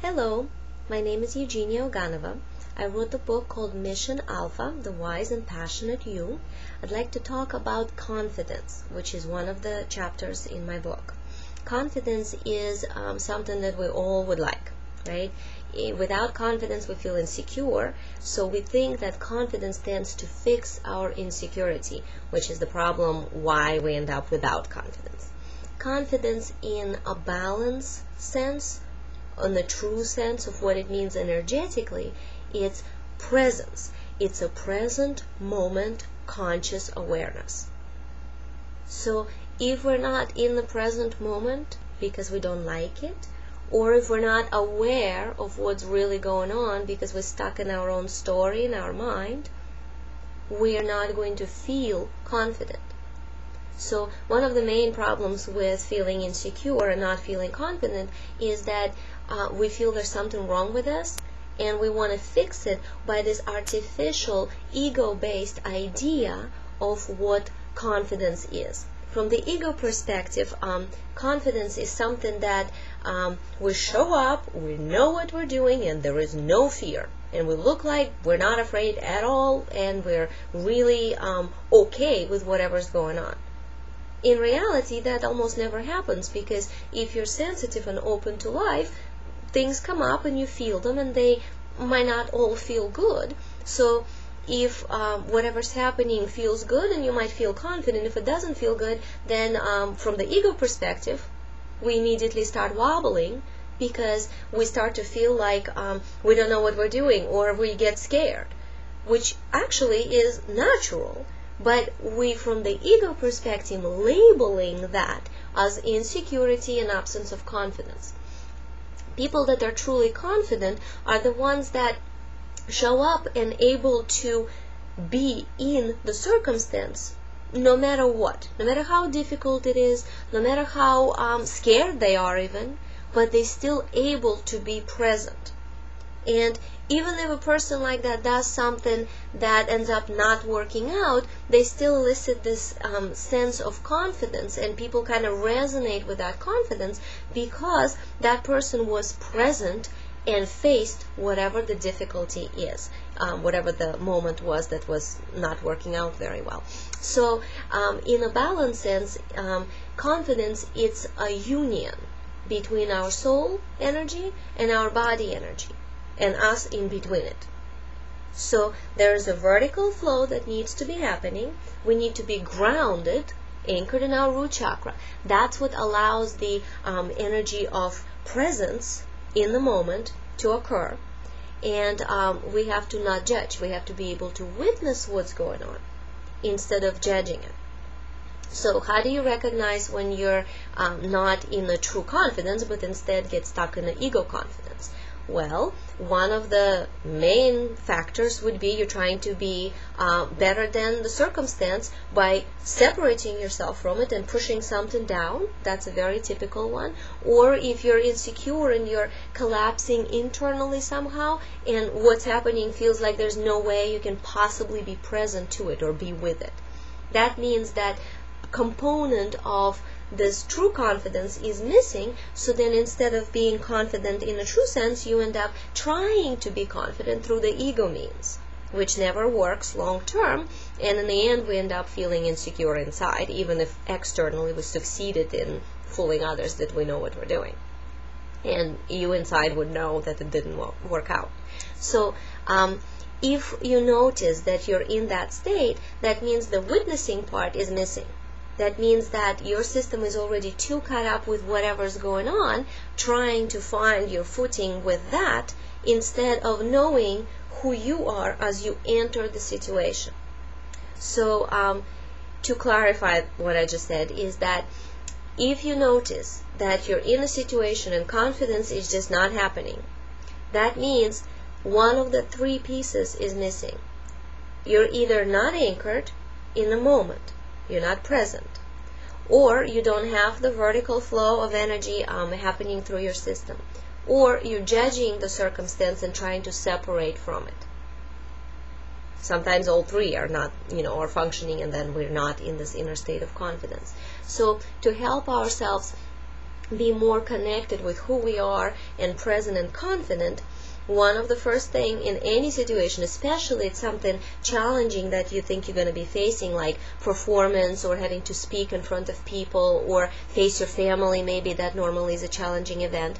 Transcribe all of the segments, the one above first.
Hello, my name is Eugenia Oganova. I wrote the book called Mission Alpha, The Wise and Passionate You. I'd like to talk about confidence, which is one of the chapters in my book. Confidence is something that we all would like, right? Without confidence, we feel insecure, so we think that confidence tends to fix our insecurity, which is the problem why we end up without confidence. Confidence in a balance sense, in the true sense of what it means energetically, it's presence. It's a present moment conscious awareness. So if we're not in the present moment because we don't like it, or if we're not aware of what's really going on because we're stuck in our own story in our mind, we are not going to feel confident. So one of the main problems with feeling insecure and not feeling confident is that we feel there's something wrong with us, and we want to fix it by this artificial ego-based idea of what confidence is. From the ego perspective, confidence is something that we show up, we know what we're doing, and there is no fear. And we look like we're not afraid at all, and we're really okay with whatever's going on. In reality, that almost never happens, because if you're sensitive and open to life, things come up and you feel them, and they might not all feel good. So if whatever's happening feels good, and you might feel confident. If it doesn't feel good, then from the ego perspective, we immediately start wobbling, because we start to feel like we don't know what we're doing, or we get scared, which actually is natural. But we, from the ego perspective, labeling that as insecurity and absence of confidence. People that are truly confident are the ones that show up and able to be in the circumstance no matter what, no matter how difficult it is, no matter how scared they are even, but they're still able to be present. And even if a person like that does something that ends up not working out, they still elicit this sense of confidence, and people kind of resonate with that confidence because that person was present and faced whatever the difficulty is, whatever the moment was that was not working out very well. So in a balance sense, confidence, it's a union between our soul energy and our body energy, and us in between it. So there is a vertical flow that needs to be happening. We need to be grounded, anchored in our root chakra. That's what allows the energy of presence in the moment to occur. And we have to not judge. We have to be able to witness what's going on instead of judging it. So how do you recognize when you're not in a true confidence, but instead get stuck in the ego confidence? Well, one of the main factors would be you're trying to be better than the circumstance by separating yourself from it and pushing something down. That's a very typical one. Or if you're insecure and you're collapsing internally somehow, and what's happening feels like there's no way you can possibly be present to it or be with it. That means that component of this true confidence is missing. So then instead of being confident in a true sense, you end up trying to be confident through the ego means, which never works long term, and in the end we end up feeling insecure inside, even if externally we succeeded in fooling others that we know what we're doing, and you inside would know that it didn't work out. So if you notice that you're in that state, that means the witnessing part is missing. That means that your system is already too caught up with whatever's going on, trying to find your footing with that, instead of knowing who you are as you enter the situation. So to clarify what I just said is that if you notice that you're in a situation and confidence is just not happening, that means one of the three pieces is missing. You're either not anchored in the moment, you're not present, or you don't have the vertical flow of energy happening through your system, or you're judging the circumstance and trying to separate from it. Sometimes all three are not, are functioning, and then we're not in this inner state of confidence. So to help ourselves be more connected with who we are and present and confident, one of the first thing in any situation, especially it's something challenging that you think you're going to be facing, like performance or having to speak in front of people or face your family, maybe that normally is a challenging event,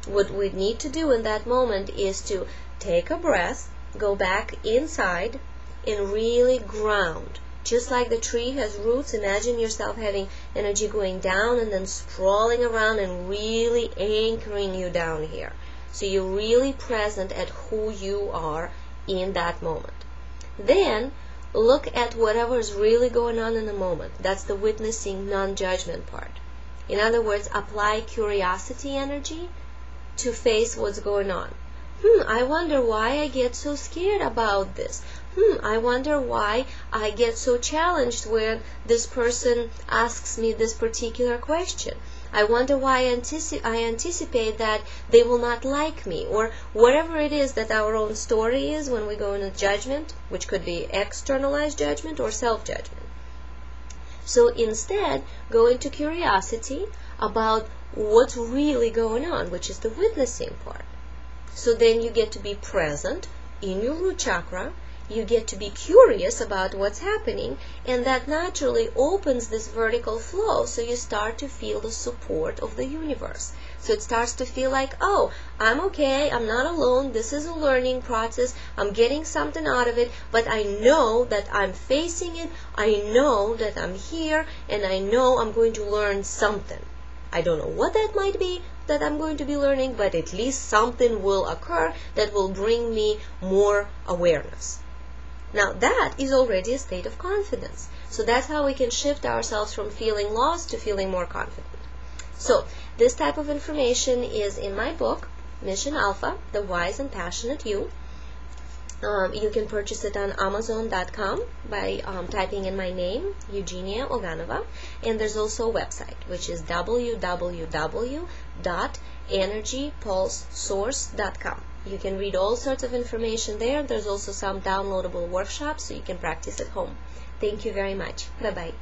what we need to do in that moment is to take a breath, go back inside, and really ground. Just like the tree has roots, imagine yourself having energy going down and then sprawling around and really anchoring you down here. So you're really present at who you are in that moment. Then look at whatever is really going on in the moment. That's the witnessing, non-judgment part. In other words, apply curiosity energy to face what's going on. I wonder why I get so scared about this. I wonder why I get so challenged when this person asks me this particular question. I wonder why I anticipate that they will not like me, or whatever it is that our own story is when we go into judgment, which could be externalized judgment or self-judgment. So instead, go into curiosity about what's really going on, which is the witnessing part. So then you get to be present in your root chakra, you get to be curious about what's happening, and that naturally opens this vertical flow, so you start to feel the support of the universe. So it starts to feel like, oh, I'm okay, I'm not alone, this is a learning process, I'm getting something out of it, but I know that I'm facing it, I know that I'm here, and I know I'm going to learn something. I don't know what that might be that I'm going to be learning, but at least something will occur that will bring me more awareness. Now that is already a state of confidence. So that's how we can shift ourselves from feeling lost to feeling more confident. So this type of information is in my book, Mission Alpha, The Wise and Passionate You. You can purchase it on Amazon.com by typing in my name, Eugenia Oganova. And there's also a website, which is www.energypulsesource.com. You can read all sorts of information there. There's also some downloadable workshops so you can practice at home. Thank you very much. Bye-bye.